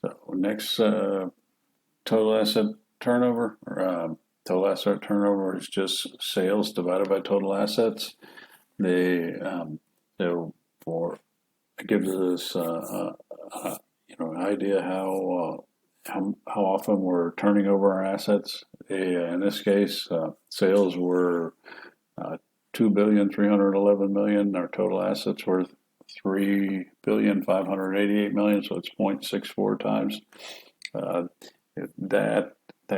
So next, total asset turnover. Total asset turnover is just sales divided by total assets. So for it gives us an idea how often we're turning over our assets. In this case, sales were 2,311,000,000. Our total assets were 3,588,000,000. So it's 0.64 times. Uh, that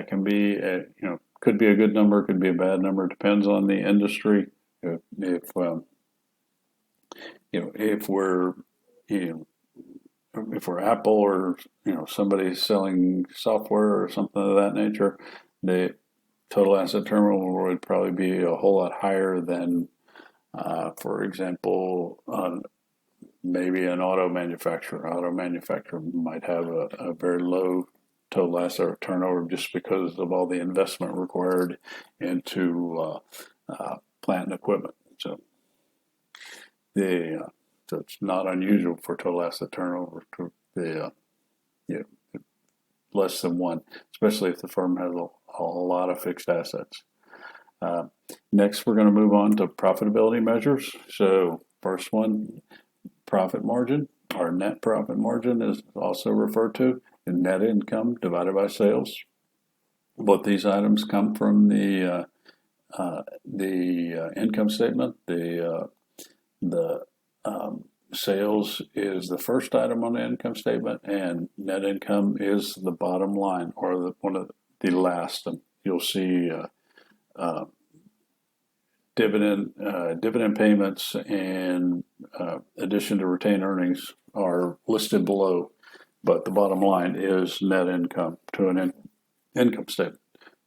can be could be a good number, could be a bad number. Depends on the industry. If we're you if we're Apple or somebody selling software or something of that nature, the total asset turnover would probably be a whole lot higher than, for example, maybe an auto manufacturer. Auto manufacturer might have a very low total asset turnover just because of all the investment required into plant and equipment. So it's not unusual for total asset turnover to be less than one, especially if the firm has a lot of fixed assets. Next, we're going to move on to profitability measures. So first one, profit margin, or net profit margin is also referred to, in net income divided by sales. Both these items come from the income statement. The sales is the first item on the income statement, and net income is the bottom line, or one of the last. And you'll see dividend payments and addition to retained earnings are listed below, but the bottom line is net income to an income statement.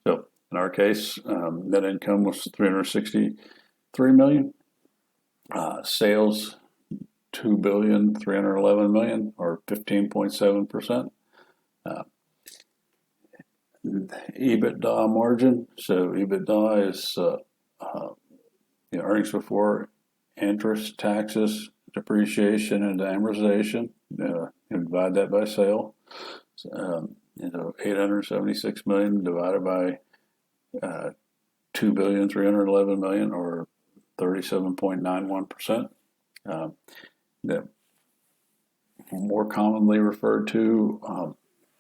So in our case, net income was 363 million. Sales 2,311,000,000, or 15.7%. EBITDA margin. So EBITDA is earnings before interest, taxes, depreciation, and amortization. Divide that by sale. 876 million divided by 2,311,000,000, or 37.91%. That more commonly referred to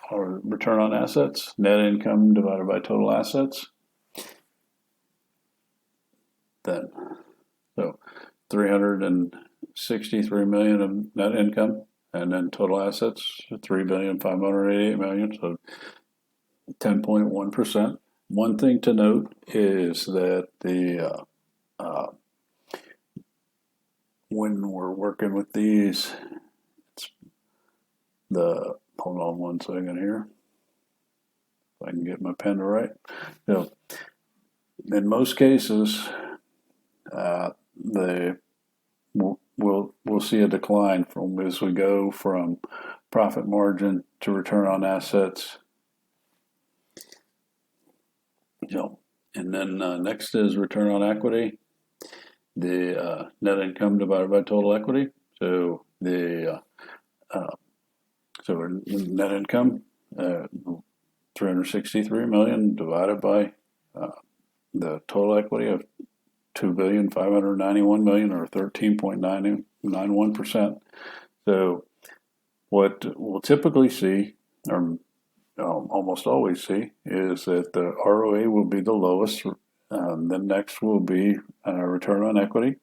are return on assets, net income divided by total assets. Then, so 363 million of net income, and then total assets 3,588,000,000. So 10.1%. One thing to note is that when we're working with these, hold on one second here, if I can get my pen to write. So, in most cases, we'll see a decline as we go from profit margin to return on assets. And then next is return on equity. The net income divided by total equity. So net income, 363 million divided by the total equity of 2,591,000,000, or 13.91%. So what we'll typically see, or almost always see, is that the ROA will be the lowest. Then next will be return on equity,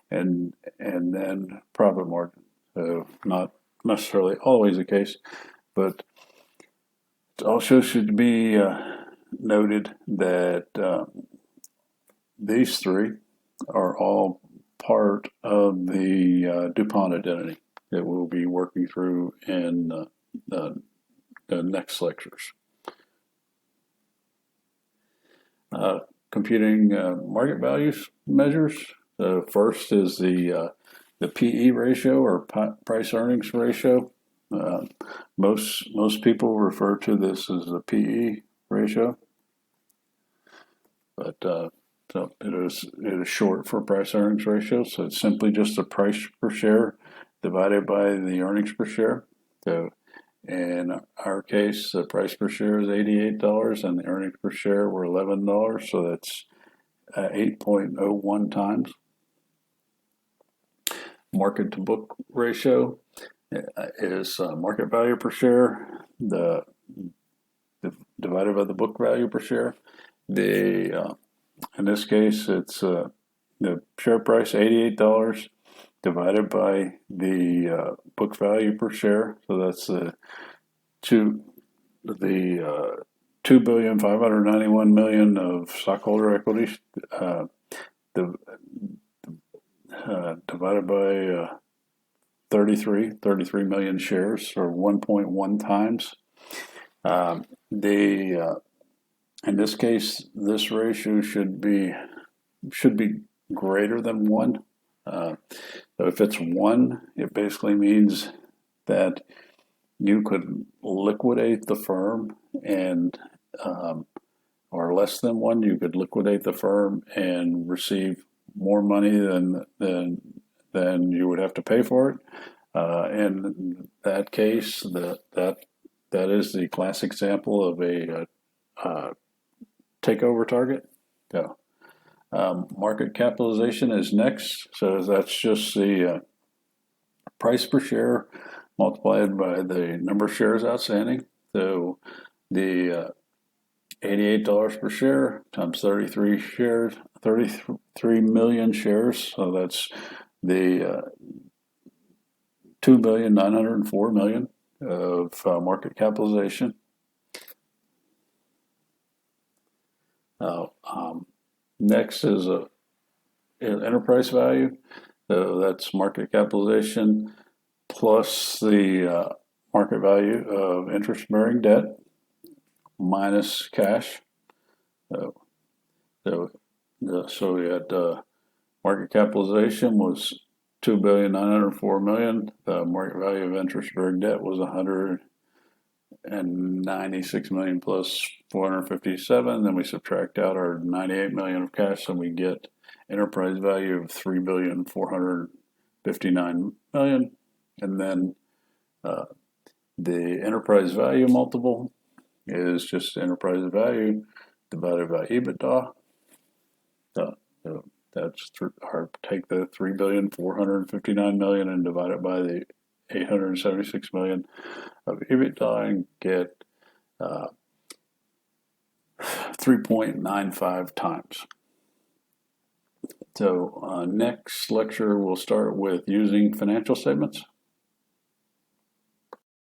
and then profit margin. So not necessarily always the case, but it also should be noted that these three are all part of the DuPont identity that we'll be working through in the next lectures. Computing market values measures. First is the PE ratio, or price earnings ratio. Most people refer to this as the PE ratio, but so it is short for price earnings ratio. So it's simply just the price per share divided by the earnings per share. So In our case, the price per share is $88 and the earnings per share were $11, so that's 8.01 times. Market to book ratio is market value per share divided by the book value per share. In this case, it's the share price $88 divided by the book value per share. So that's the 2,591,000,000 of stockholder equity divided by 33 million shares, or 1.1 times. In this case, this ratio should be greater than 1. So if it's 1, it basically means that you could liquidate the firm, and or less than 1, you could liquidate the firm and receive more money than you would have to pay for it. In that case, that is the classic example of a takeover target. So, market capitalization is next. So that's just the price per share multiplied by the number of shares outstanding. So the $88 per share times 33 million shares. So that's the 2,904,000,000 of market capitalization. Next is enterprise value. So that's market capitalization plus the market value of interest-bearing debt minus cash. So we had market capitalization was 2,904,000,000. The market value of interest-bearing debt was 196 million plus 457. Then we subtract out our 98 million of cash, and we get enterprise value of 3,459,000,000. And then the enterprise value multiple is just enterprise value divided by EBITDA. That's take the 3,459,000,000 and divide it by the 876 million of EBITDA and get 3.95 times. So next lecture we'll start with using financial statements.